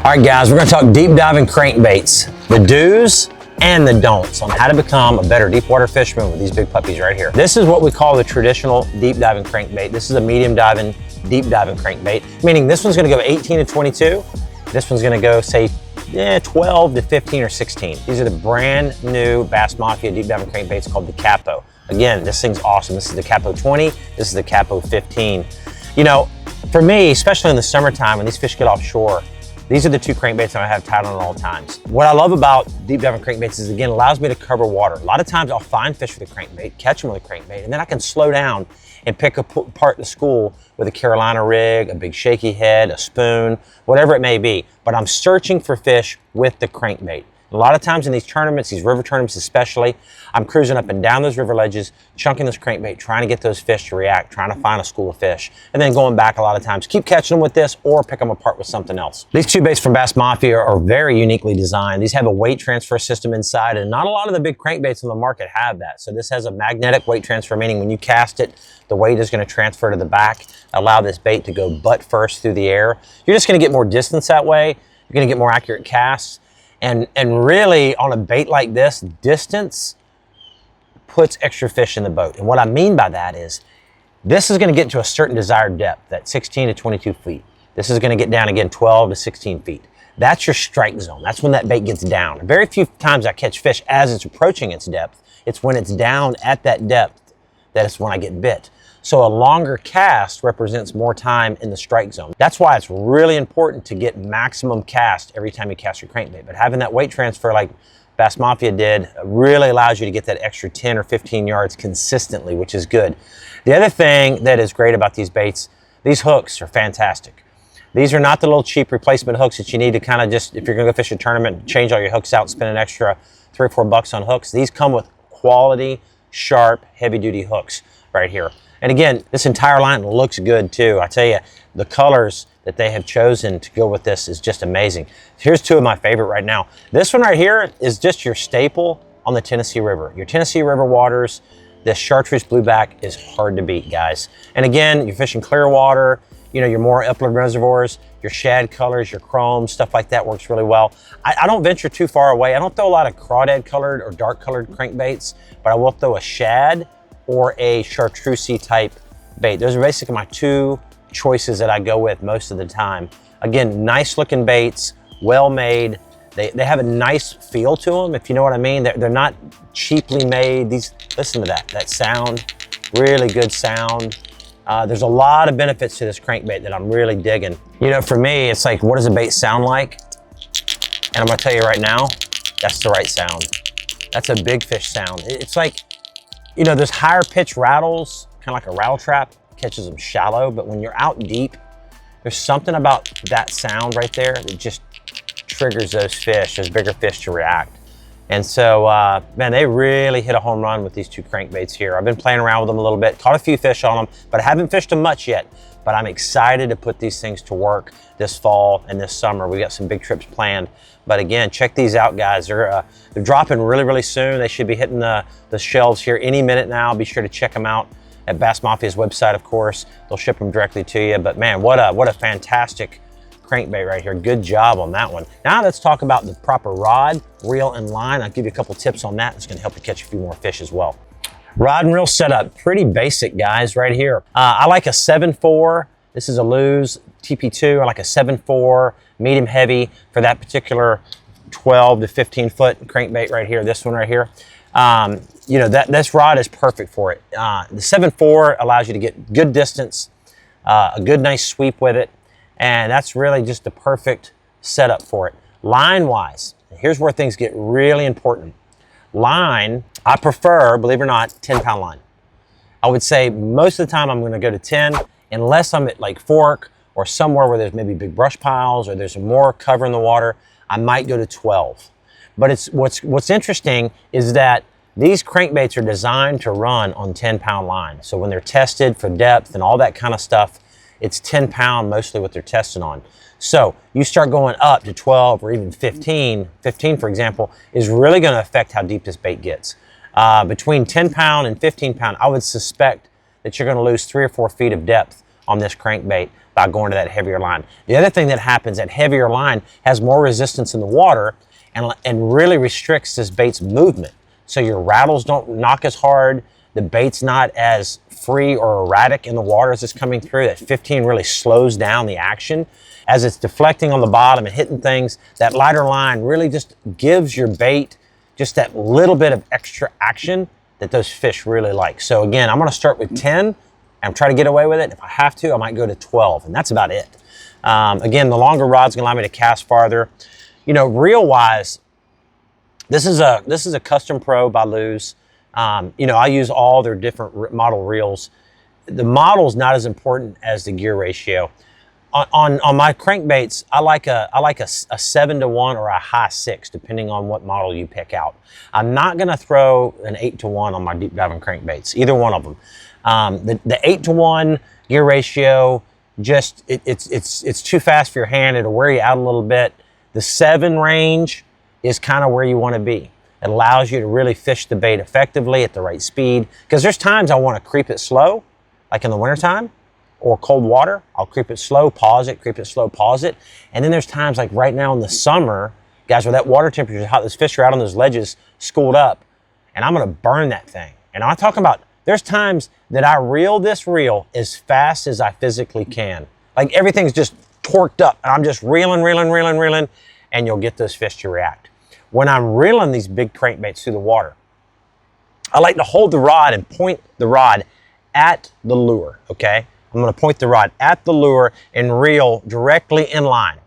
All right, guys, we're gonna talk deep diving crankbaits, the do's and the don'ts on how to become a better deep water fisherman with these big puppies right here. This is what we call the traditional deep diving crankbait. This is a medium diving, deep diving crankbait, meaning this one's gonna go 18 to 22. This one's gonna go, say, 12 to 15 or 16. These are the brand new Bass Mafia deep diving crankbaits called the Capo. Again, this thing's awesome. This is the Capo 20, this is the Capo 15. You know, for me, especially in the summertime when these fish get offshore, these are the two crankbaits that I have tied on at all times. What I love about deep diving crankbaits is, again, it allows me to cover water. A lot of times I'll find fish with a crankbait, catch them with a crankbait, and then I can slow down and pick apart the school with a Carolina rig, a big shaky head, a spoon, whatever it may be. But I'm searching for fish with the crankbait. A lot of times in these tournaments, these river tournaments especially, I'm cruising up and down those river ledges, chunking this crankbait, trying to get those fish to react, trying to find a school of fish, and then going back a lot of times, keep catching them with this or pick them apart with something else. These two baits from Bass Mafia are very uniquely designed. These have a weight transfer system inside, and not a lot of the big crankbaits on the market have that. So this has a magnetic weight transfer, meaning when you cast it, the weight is going to transfer to the back, allow this bait to go butt first through the air. You're just going to get more distance that way. You're going to get more accurate casts. And really, on a bait like this, distance puts extra fish in the boat. And what I mean by that is, this is going to get to a certain desired depth, that 16 to 22 feet. This is going to get down again 12 to 16 feet. That's your strike zone. That's when that bait gets down. Very few times I catch fish as it's approaching its depth. It's when it's down at that depth that it's when I get bit. So a longer cast represents more time in the strike zone. That's why it's really important to get maximum cast every time you cast your crankbait. But having that weight transfer like Bass Mafia did really allows you to get that extra 10 or 15 yards consistently, which is good. The other thing that is great about these baits, these hooks are fantastic. These are not the little cheap replacement hooks that you need to kind of just, if you're gonna go fish a tournament, change all your hooks out and spend an extra $3 or $4 on hooks. These come with quality, sharp, heavy-duty hooks right here. And again, this entire line looks good too. I tell you, the colors that they have chosen to go with this is just amazing. Here's two of my favorite right now. This one right here is just your staple on the Tennessee River. Your Tennessee River waters, this chartreuse blueback is hard to beat, guys. And again, you're fishing clear water, you know, your more upland reservoirs, your shad colors, your chrome, stuff like that works really well. I don't venture too far away. I don't throw a lot of crawdad colored or dark colored crankbaits, but I will throw a shad or a chartreuse type bait. Those are basically my two choices that I go with most of the time. Again, nice looking baits, well made. They have a nice feel to them, if you know what I mean. They're not cheaply made. These, listen to that sound, really good sound. There's a lot of benefits to this crankbait that I'm really digging. You know, for me, it's like, what does a bait sound like? And I'm gonna tell you right now, that's the right sound. That's a big fish sound. It's like, you know, those higher pitch rattles, kind of like a rattle trap, catches them shallow, but when you're out deep, there's something about that sound right there that just triggers those fish, those bigger fish to react. And so, man, they really hit a home run with these two crankbaits here. I've been playing around with them a little bit, caught a few fish on them, but I haven't fished them much yet. But I'm excited to put these things to work this fall and this summer. We got some big trips planned. But again, check these out, guys. They're dropping really, really soon. They should be hitting the shelves here any minute now. Be sure to check them out at Bass Mafia's website, of course. They'll ship them directly to you. But man, what a fantastic crankbait right here. Good job on that one. Now let's talk about the proper rod, reel, and line. I'll give you a couple tips on that. It's gonna help you catch a few more fish as well. Rod and reel setup, pretty basic, guys, right here. I like a 7-4. This is a Lew's TP2. I like a 7-4, medium heavy for that particular 12 to 15 foot crankbait right here. This one right here. You know, this rod is perfect for it. The 7-4 allows you to get good distance, a good nice sweep with it, and that's really just the perfect setup for it. Line-wise, here's where things get really important. Line, I prefer, believe it or not, 10-pound line. I would say most of the time I'm gonna go to 10, unless I'm at like Fork or somewhere where there's maybe big brush piles or there's more cover in the water, I might go to 12. But what's interesting is that these crankbaits are designed to run on 10-pound line. So when they're tested for depth and all that kind of stuff, it's 10-pound mostly what they're tested on. So you start going up to 12 or even 15. 15, for example, is really going to affect how deep this bait gets. Between 10-pound and 15-pound, I would suspect that you're going to lose 3 or 4 feet of depth on this crankbait. by going to that heavier line. The other thing that happens, that heavier line has more resistance in the water and really restricts this bait's movement. So your rattles don't knock as hard, the bait's not as free or erratic in the water as it's coming through. That 15 really slows down the action. As it's deflecting on the bottom and hitting things, that lighter line really just gives your bait just that little bit of extra action that those fish really like. So again, I'm gonna start with 10 and try to get away with it. If I have to, I might go to 12, and that's about it. Again, the longer rod's gonna allow me to cast farther. You know, reel-wise, this is a Custom Pro by Lew's. You know, I use all their different model reels. The model's not as important as the gear ratio. On my crankbaits, I like a 7-to-1 or a high 6, depending on what model you pick out. I'm not gonna throw an 8-to-1 on my deep diving crankbaits, either one of them. The 8-to-1 gear ratio, just it's too fast for your hand. It'll wear you out a little bit. The 7 range is kind of where you want to be. It allows you to really fish the bait effectively at the right speed, because there's times I want to creep it slow, like in the wintertime or cold water. I'll creep it slow, pause it, creep it slow, pause it. And then there's times like right now in the summer, guys, where that water temperature is hot, those fish are out on those ledges schooled up, and I'm going to burn that thing. And I'm talking about, there's times that I reel this reel as fast as I physically can. Like everything's just torqued up, and I'm just reeling, and you'll get those fish to react. When I'm reeling these big crankbaits through the water, I like to hold the rod and point the rod at the lure, okay? I'm gonna point the rod at the lure and reel directly in line.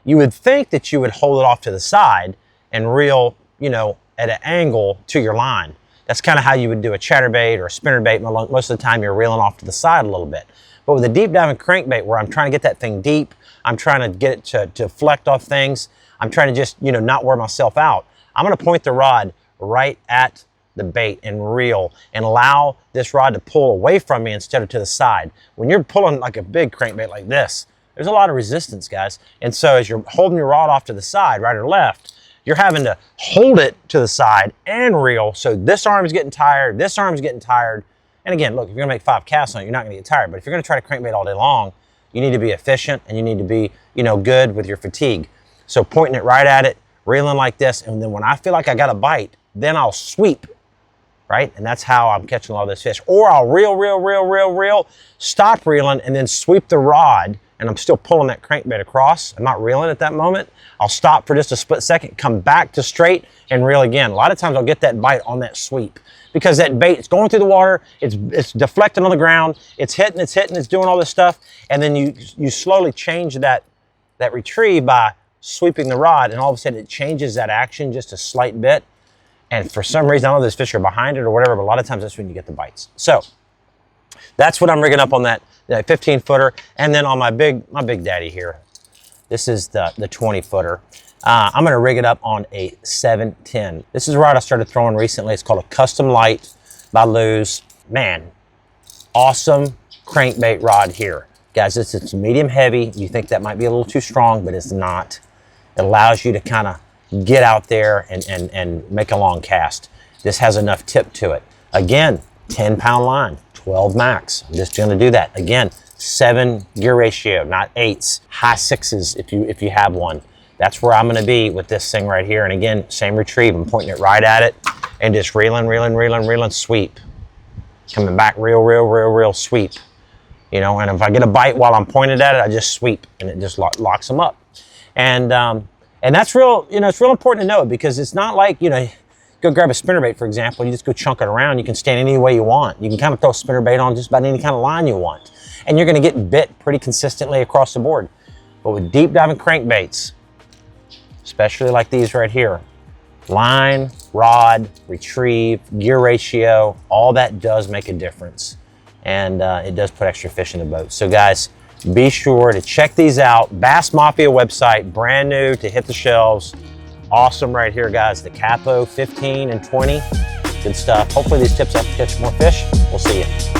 You would think that you would hold it off to the side and reel, you know, at an angle to your line. That's kind of how you would do a chatterbait or a spinnerbait. Most of the time you're reeling off to the side a little bit. But with a deep diving crankbait, where I'm trying to get that thing deep, I'm trying to get it to deflect off things, I'm trying to just, you know, not wear myself out, I'm gonna point the rod right at the bait and reel and allow this rod to pull away from me instead of to the side. When you're pulling like a big crankbait like this, there's a lot of resistance, guys. And so as you're holding your rod off to the side, right or left, you're having to hold it to the side and reel. So this arm's getting tired, this arm's getting tired. And again, look, if you're gonna make 5 casts on it, you're not gonna get tired. But if you're gonna try to crankbait all day long, you need to be efficient and you need to be, you know, good with your fatigue. So pointing it right at it, reeling like this, and then when I feel like I got a bite, then I'll sweep, right? And that's how I'm catching a lot of this fish. Or I'll reel, stop reeling, and then sweep the rod, and I'm still pulling that crankbait across. I'm not reeling at that moment. I'll stop for just a split second, come back to straight, and reel again. A lot of times I'll get that bite on that sweep, because that bait, it's going through the water, it's deflecting on the ground, it's hitting, it's doing all this stuff, and then you slowly change that retrieve by sweeping the rod, and all of a sudden it changes that action just a slight bit. And for some reason, I don't know if those fish are behind it or whatever, but a lot of times that's when you get the bites. So that's what I'm rigging up on that 15-footer. And then on my big daddy here, this is the 20-footer. I'm gonna rig it up on a 710. This is a rod I started throwing recently. It's called a Custom Light by Lew's. Man, awesome crankbait rod here. Guys, it's medium heavy. You think that might be a little too strong, but it's not. It allows you to kind of get out there and make a long cast. This has enough tip to it. Again, 10-pound line, 12 max. I'm just gonna do that. Again, 7 gear ratio, not 8s, high 6s if you have one. That's where I'm gonna be with this thing right here. And again, same retrieve. I'm pointing it right at it and just reeling, sweep. Coming back, reel, sweep. You know, and if I get a bite while I'm pointed at it, I just sweep and it just locks them up. And that's real, you know, it's real important to know, because it's not like, you know, go grab a spinnerbait, for example, you just go chunk it around, you can stand any way you want. You can kind of throw a spinnerbait on just about any kind of line you want. And you're gonna get bit pretty consistently across the board. But with deep diving crankbaits, especially like these right here, line, rod, retrieve, gear ratio, all that does make a difference. And it does put extra fish in the boat. So guys, be sure to check these out. Bass Mafia website, brand new to hit the shelves. Awesome right here, guys. The Capo 15 and 20, good stuff. Hopefully these tips help catch more fish. We'll see you.